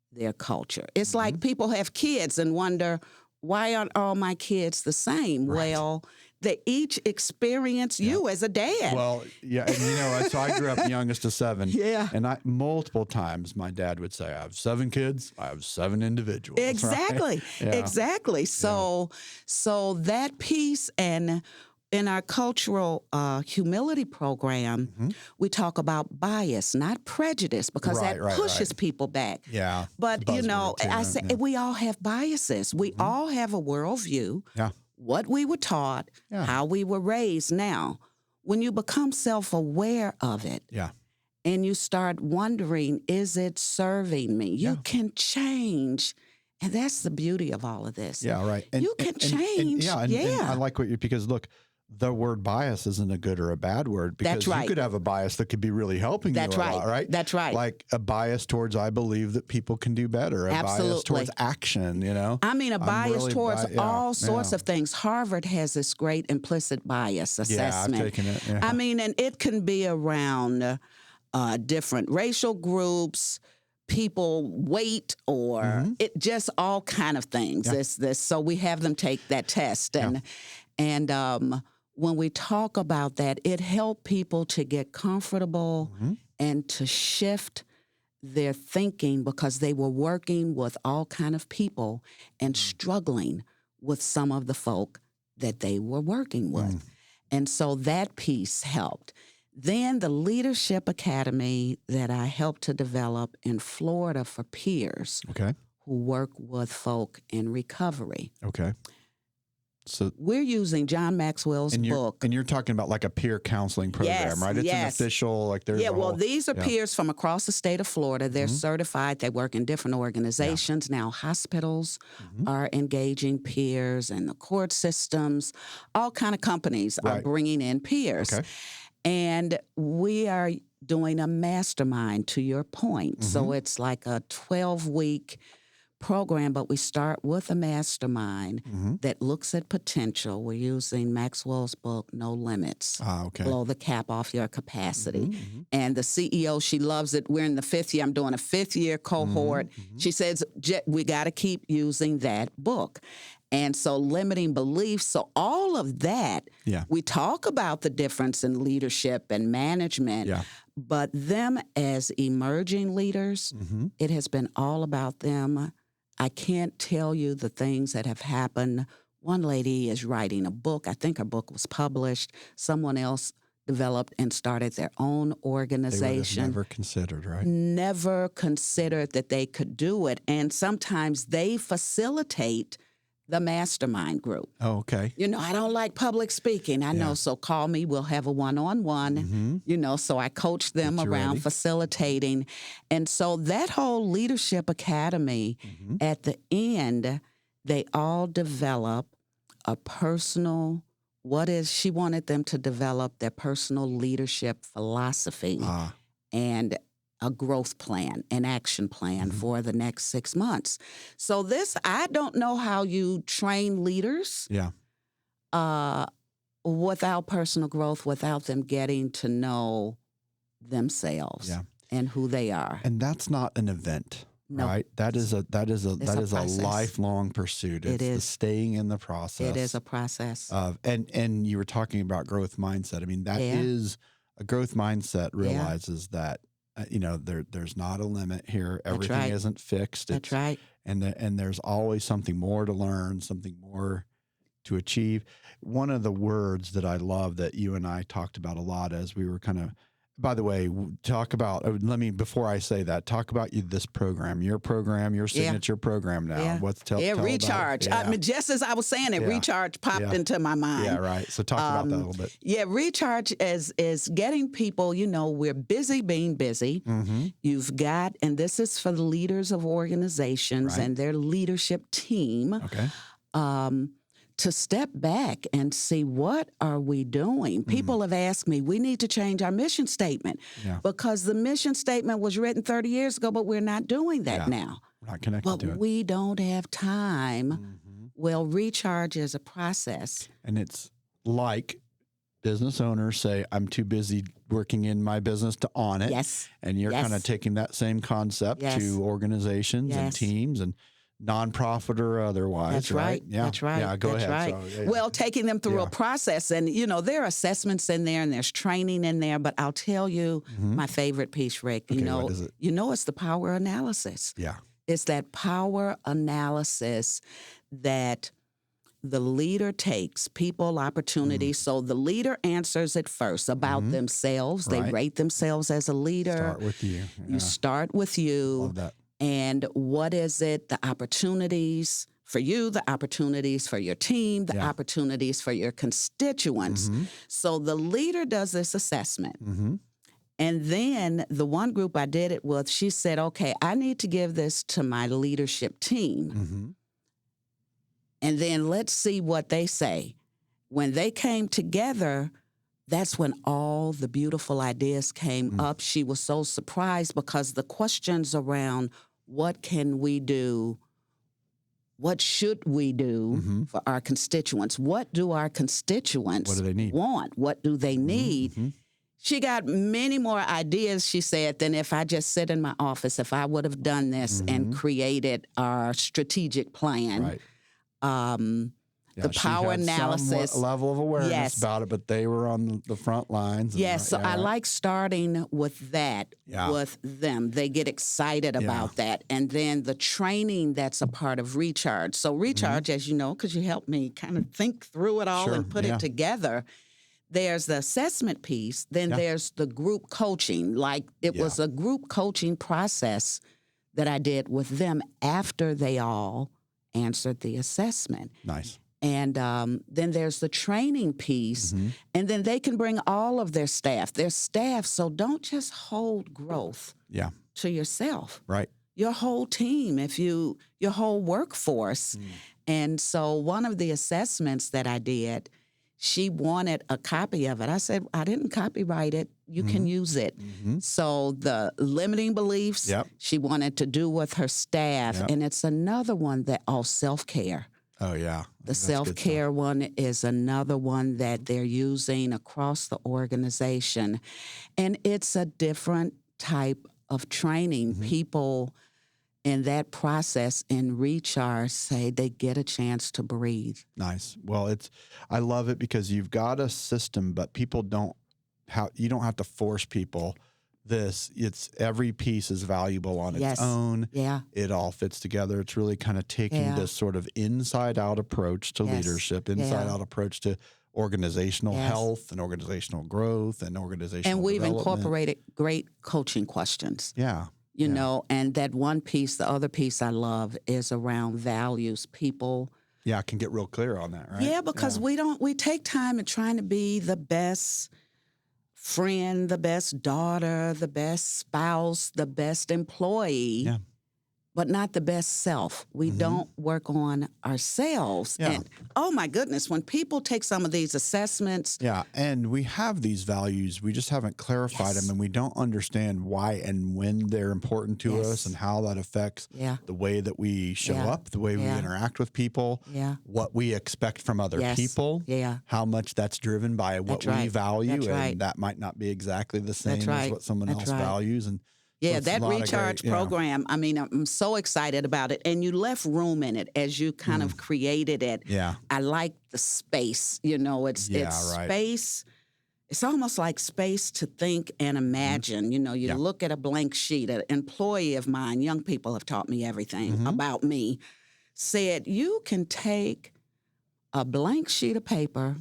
their culture? It's like people have kids and wonder, why aren't all my kids the same? Well, they each experience you as a dad. Well, and so I grew up the youngest of 7. And multiple times my dad would say, I have 7 kids, I have 7 individuals. Exactly. Right? Exactly. So that piece, and in our cultural humility program, we talk about bias, not prejudice, because that pushes people back. Yeah. But, I say we all have biases. We all have a worldview, what we were taught, how we were raised. Now, when you become self-aware of it, and you start wondering, is it serving me? You can change. And that's the beauty of all of this. Yeah, right. You can change. And I like because look, the word bias isn't a good or a bad word, because you could have a bias that could be really helping you a lot, right? That's right. Like a bias towards, I believe that people can do better. A bias towards action, I mean, a bias towards all sorts of things. Harvard has this great implicit bias assessment. Yeah, I've taken it. Yeah. I mean, and it can be around different racial groups, people, weight, or it just all kind of things. So we have them take that test, and when we talk about that, it helped people to get comfortable and to shift their thinking, because they were working with all kind of people and struggling with some of the folk that they were working with. And so that piece helped. Then the Leadership Academy that I helped to develop in Florida for peers who work with folk in recovery. Okay. we're using John Maxwell's book. And you're talking about like a peer counseling program, right? It's an official, like there's these are peers from across the state of Florida. They're certified. They work in different organizations. Now hospitals are engaging peers, and the court systems, all kind of companies are bringing in peers. Okay. And we are doing a mastermind, to your point. So it's like a 12-week program, but we start with a mastermind that looks at potential. We're using Maxwell's book, No Limits. Blow the cap off your capacity. And the CEO, she loves it. We're in the 5th year. I'm doing a 5th-year cohort. She says, we got to keep using that book. And so limiting beliefs, so all of that, we talk about the difference in leadership and management, but them as emerging leaders, it has been all about them. I can't tell you the things that have happened. One lady is writing a book. I think her book was published. Someone else developed and started their own organization. They would have never considered, right? Never considered that they could do it. And sometimes they facilitate the mastermind group. Oh, okay. You know, I don't like public speaking. I know, so call me. We'll have a one-on-one, you know, so I coach them around facilitating. And so that whole Leadership Academy, at the end, they all develop a personal, she wanted them to develop their personal leadership philosophy and a growth plan, an action plan for the next 6 months. So I don't know how you train leaders without personal growth, without them getting to know themselves and who they are. And that's not an event, right? That is a lifelong pursuit. It's the staying in the process. It is a process. And you were talking about growth mindset. I mean, that is a growth mindset realizes that there's not a limit here. Everything isn't fixed. That's right. And there's always something more to learn, something more to achieve. One of the words that I love that you and I talked about a lot as we were kind of, by the way, before I say that, talk about this program, your signature program now. Yeah. Tell Recharge. About it. I mean, just as I was saying it, Recharge popped into my mind. Yeah, right. So talk about that a little bit. Yeah, Recharge is getting people, we're busy being busy. You've got, and this is for the leaders of organizations and their leadership team. Okay. To step back and see, what are we doing? People have asked me, we need to change our mission statement because the mission statement was written 30 years ago, but we're not doing that now. We're not connected to it. But we don't have time. Well, Recharge is a process. And it's like business owners say, I'm too busy working in my business to on it. Yes. And you're kind of taking that same concept to organizations and teams and nonprofit or otherwise. That's right. Yeah. That's right. Yeah, go That's ahead. Right. So, well, taking them through a process, and there are assessments in there, and there's training in there. But I'll tell you my favorite piece, Rick. Okay, what is it? It's the power analysis. Yeah. It's that power analysis that the leader takes, people, opportunities. So the leader answers it first about themselves. They rate themselves as a leader. Start with you. You start with you. Love that. And what is it? The opportunities for you, the opportunities for your team, the opportunities for your constituents. So the leader does this assessment. And then the one group I did it with, she said, okay, I need to give this to my leadership team. And then let's see what they say. When they came together, that's when all the beautiful ideas came up. She was so surprised because the questions around what can we do, what should we do for our constituents, what do our constituents want, what do they need? She got many more ideas, she said, than if I just sit in my office, if I would have done this and created our strategic plan. The power analysis. Some level of awareness about it, but they were on the front lines. So I like starting with that with them. They get excited about that. And then the training that's a part of Recharge. So Recharge, as you know, because you helped me kind of think through it all and put it together. There's the assessment piece. Then there's the group coaching. Like it was a group coaching process that I did with them after they all answered the assessment. Nice. And then there's the training piece. Mm-hmm. And then they can bring all of their staff. So don't just hold growth to yourself. Right. Your whole team, your whole workforce. And so one of the assessments that I did, she wanted a copy of it. I said, I didn't copyright it. You can use it. Mm-hmm. So the limiting beliefs, she wanted to do with her staff. And it's another one that, self-care. Oh, yeah. The self-care one is another one that they're using across the organization. And it's a different type of training. Mm-hmm. People in that process in recharge say they get a chance to breathe. Nice. Well, I love it because you've got a system, but you don't have to force people. It's every piece is valuable on its own. Yeah. It all fits together. It's really kind of taking this sort of inside out approach to leadership, inside out approach to organizational health and organizational growth and organizational And we've development. incorporated great coaching questions. Yeah. You know, and that one piece, the other piece I love is around values. People. Yeah, I can get real clear on that, right? Yeah, because we take time in trying to be the best friend, the best daughter, the best spouse, the best employee, but not the best self. We don't work on ourselves. Yeah. And oh my goodness, when people take some of these assessments. Yeah, and we have these values. We just haven't clarified them, and we don't understand why and when they're important to us and how that affects the way that we show up, the way we interact with people, what we expect from other people, how much that's driven by what we value, and that might not be exactly the same as what someone else values. And yeah, that recharge program, I mean, I'm so excited about it. And you left room in it as you kind of created it. Yeah. I like the space, it's space. It's almost like space to think and imagine. You know, you look at a blank sheet. An employee of mine, young people have taught me everything about me, said you can take a blank sheet of paper.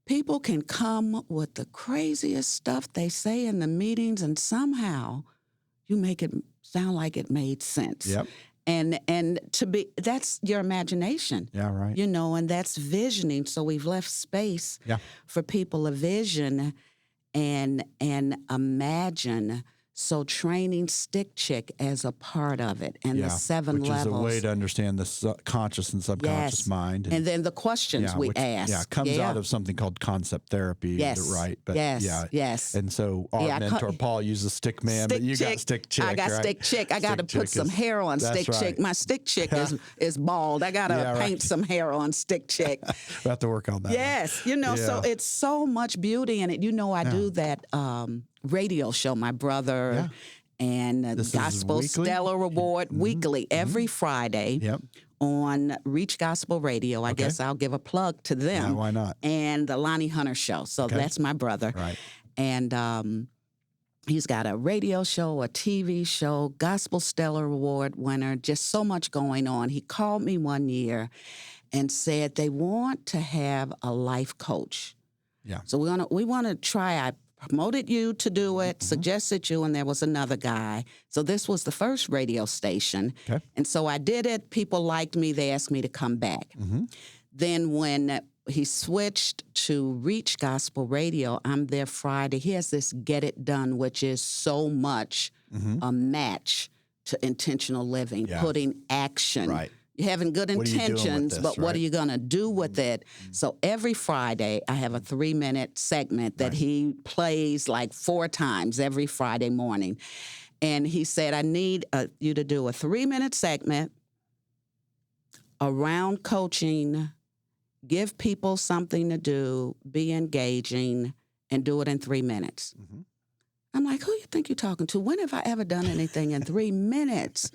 People can come with the craziest stuff they say in the meetings, and somehow you make it sound like it made sense. Yep. And that's your imagination. Yeah, right. And that's visioning. So we've left space for people to vision and imagine. So training Stick Chick as a part of it, and the 7 levels. Which is a way to understand the conscious and subconscious mind. And then the questions we ask. Yeah, comes out of something called concept therapy, right? But yes. And so our mentor, Paul, uses Stick Man, but you got Stick Chick, I got Stick Chick. I got to put some hair on Stick Chick. My Stick Chick is bald. I got to paint some hair on Stick Chick. We have to work on that. Yes, so it's so much beauty in it. I do that radio show, my brother and the Gospel Stellar Award weekly, every Friday on Reach Gospel Radio. I guess I'll give a plug to them. Yeah, why not? And the Lonnie Hunter Show. So that's my brother. Right. And he's got a radio show, a TV show, Gospel Stellar Award winner, just so much going on. He called me one year and said they want to have a life coach. Yeah. So we want to try. I promoted you to do it, suggested you, and there was another guy. So this was the first radio station. Okay. And so I did it. People liked me. They asked me to come back. Then when he switched to Reach Gospel Radio, I'm there Friday. He has this Get It Done, which is so much a match to intentional living, putting action. Right. You're having good intentions, but what are you going to do with it? So every Friday, I have a 3-minute segment that he plays like 4 times every Friday morning. And he said, I need you to do a 3-minute segment around coaching, give people something to do, be engaging, and do it in 3 minutes. I'm like, who you think you're talking to? When have I ever done anything in 3 minutes?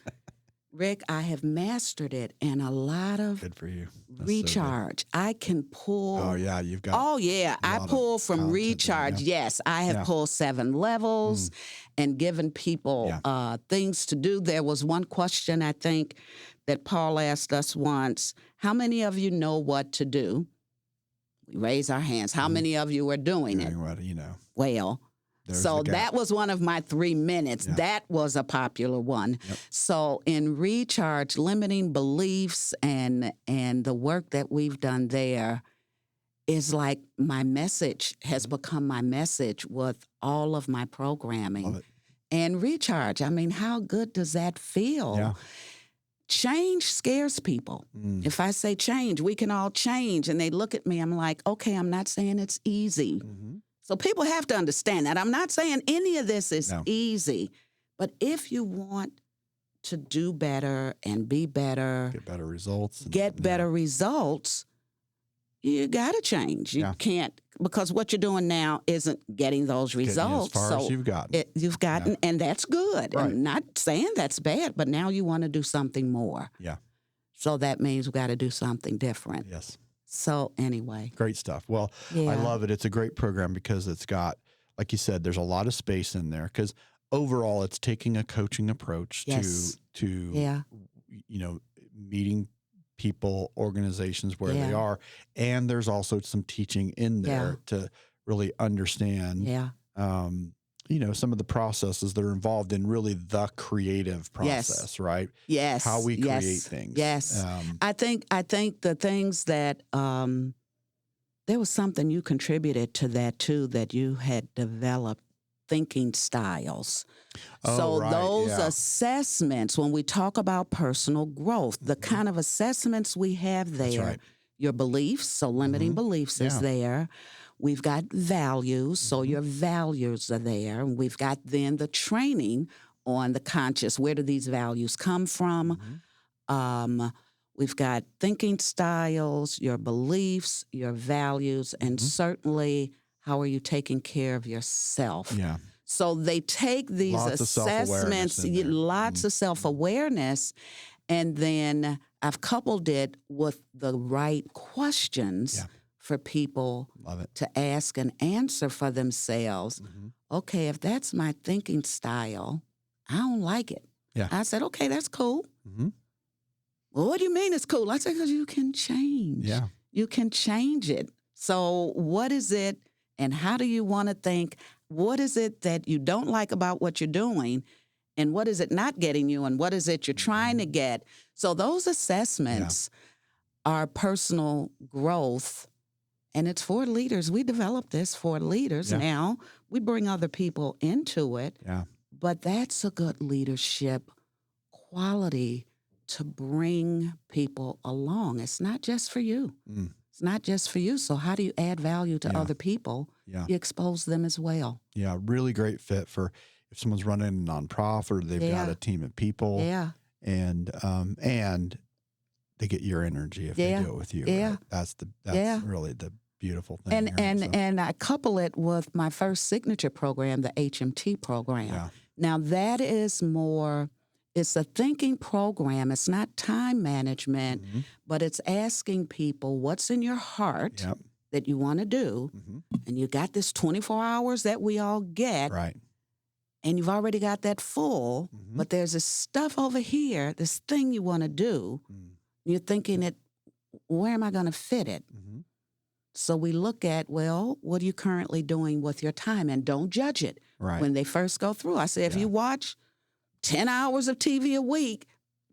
Rick, I have mastered it, and a lot of good for you. Recharge. So I can pull. Oh yeah, you've got. Oh yeah, I pull from Recharge. Yes, I have pulled 7 levels and given people things to do. There was one question I think that Paul asked us once: how many of you know what to do? We raise our hands. How many of you are doing it? What, Well, So that was one of my 3 minutes. Yeah. That was a popular one. Yep. So in Recharge, limiting beliefs and the work that we've done there is like my message has become my message with all of my programming. Love it. And Recharge, I mean, how good does that feel? Yeah. Change scares people. If I say change, we can all change. And they look at me, I'm like, okay, I'm not saying it's easy. So people have to understand that. I'm not saying any of this is easy. But if you want to do better and be better, get better results, you got to change. You can't, because what you're doing now isn't getting those results. Getting as far as you've gotten. And that's good. Right. I'm not saying that's bad, but now you want to do something more. Yeah. So that means we've got to do something different. Yes. So anyway. Great stuff. Well, I love it. It's a great program because it's got, like you said, there's a lot of space in there because overall it's taking a coaching approach to meeting people, organizations where they are. And there's also some teaching in there to really understand, some of the processes that are involved in really the creative process, right? Yes. How we create things. Yes. I think the things that, there was something you contributed to that too, that you had developed thinking styles. Those assessments, when we talk about personal growth, the kind of assessments we have there, your beliefs, so limiting beliefs is there. We've got values, so your values are there. And we've got then the training on the conscious. Where do these values come from? We've got thinking styles, your beliefs, your values, and certainly how are you taking care of yourself? Yeah. So they take these assessments, lots of self-awareness, and then I've coupled it with the right questions for people to ask and answer for themselves. Okay, if that's my thinking style, I don't like it. Yeah. I said, okay, that's cool. Well, what do you mean it's cool? I said, because you can change. Yeah. You can change it. So what is it and how do you want to think? What is it that you don't like about what you're doing? And what is it not getting you? And what is it you're trying to get? So those assessments are personal growth. And it's for leaders. We developed this for leaders. Now we bring other people into it. Yeah. But that's a good leadership quality to bring people along. It's not just for you. It's not just for you. So how do you add value to other people? You expose them as well. Yeah, really great fit for if someone's running a nonprofit or they've got a team of people. Yeah. And they get your energy if they do it with you. Yeah. Right? That's really the beautiful thing. And I couple it with my first signature program, the HMT program. Yeah. Now that is more, it's a thinking program. It's not time management, but it's asking people what's in your heart that you want to do. And you got this 24 hours that we all get. Right. And you've already got that full, but there's this stuff over here, this thing you want to do. You're thinking where am I going to fit it? So we look at, well, what are you currently doing with your time? And don't judge it. Right. When they first go through, I say, if you watch 10 hours of TV a week,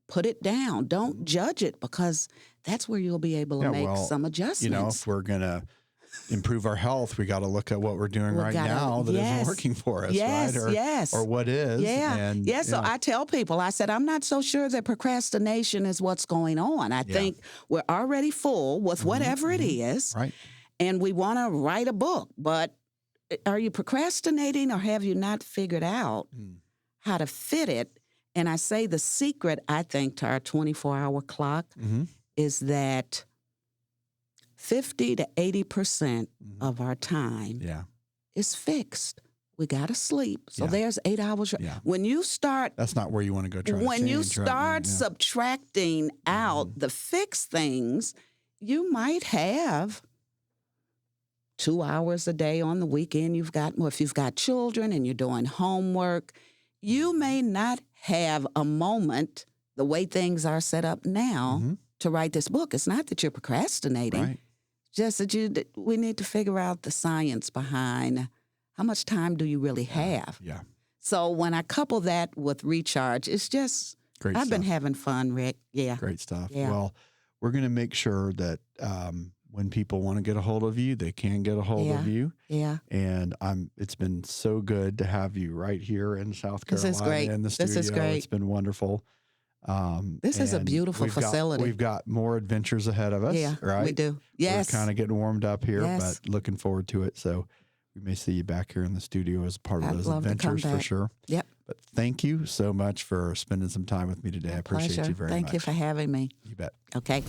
put it down. Don't judge it because that's where you'll be able to make some adjustments. If we're going to improve our health, we got to look at what we're doing now that isn't working for us, right? Or what is. So I tell people, I said, I'm not so sure that procrastination is what's going on. I think we're already full with whatever it is. Right. And we want to write a book, but are you procrastinating or have you not figured out how to fit it? And I say the secret, I think, to our 24-hour clock is that 50 to 80% of our time is fixed. We got to sleep. So there's 8 hours. When you start... That's not where you want to go try to When change, you start subtracting out the fixed things, you might have 2 hours a day on the weekend. You've got more. If you've got children and you're doing homework, you may not have a moment, the way things are set up now, to write this book. It's not that you're procrastinating. Right. Just that we need to figure out the science behind how much time do you really have? Yeah. So when I couple that with recharge, it's just, Great I've stuff. been having fun, Rick. Yeah. Great stuff. Yeah. Well, we're going to make sure that when people want to get a hold of you, they can get a hold of you. Yeah. And it's been so good to have you right here in South Carolina This is great. in the studio. This is great. It's been wonderful. This is a beautiful facility. We've got more adventures ahead of us, Yeah, right? we do. Yes. We're kind of getting warmed up here, Yes. but looking forward to it. So we may see you back here in the studio as part of I'd those love to come adventures for back. sure. Yep. But thank you so much for spending some time with me today. I appreciate Pleasure. you very much. Thank you for having me. You bet. Okay.